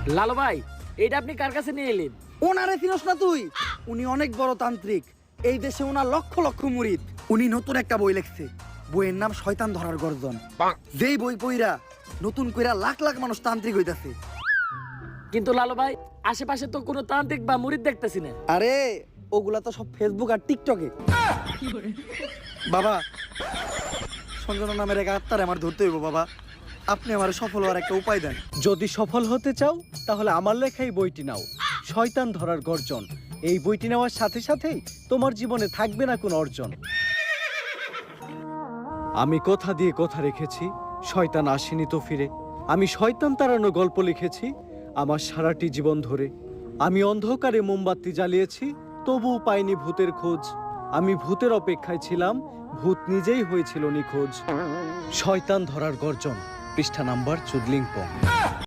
লালু ভাই, এটা আপনি কার কাছে নিয়ে এলেন? ওনারে চিনস না তুই? উনি অনেক বড় তান্ত্রিক। এই দেশে ওনার লক্ষ লক্ষ মুরিদ। উনি নতুন একটা বই লিখছে, বইয়ের নাম শয়তান ধরার গর্জন। যেই বই পইরা নতুন কইরা লাখ লাখ মানুষ তান্ত্রিক হইতাছে। কিন্তু লালু ভাই, আশেপাশে তো কোনো তান্ত্রিক বা মুরিদ দেখতেছি না। আরে ওগুলা তো সব ফেসবুক আর টিকটকে। বাবা, সঞ্জনা নামের এক আত্মারে আমার ধরতে হইব বাবা। আপনি আমার সফল হওয়ার একটা উপায় দেন। যদি সফল হতে চাও তাহলে আমার লেখা এই বইটি নাও, শয়তান ধরার গর্জন। এই বইটি নেওয়ার সাথে সাথেই তোমার জীবনে থাকবে না কোনো অর্জন। আমি কথা দিয়ে কথা রেখেছি, শয়তান আসেনি তো ফিরে। আমি শয়তান তাড়ানো গল্প লিখেছি আমার সারাটি জীবন ধরে। আমি অন্ধকারে মোমবাতি জ্বালিয়েছি, তবুও পাইনি ভূতের খোঁজ। আমি ভূতের অপেক্ষায় ছিলাম, ভূত নিজেই হয়েছিল নিখোঁজ। শয়তান ধরার গর্জন, পৃষ্ঠা নাম্বার চুদলিংপং।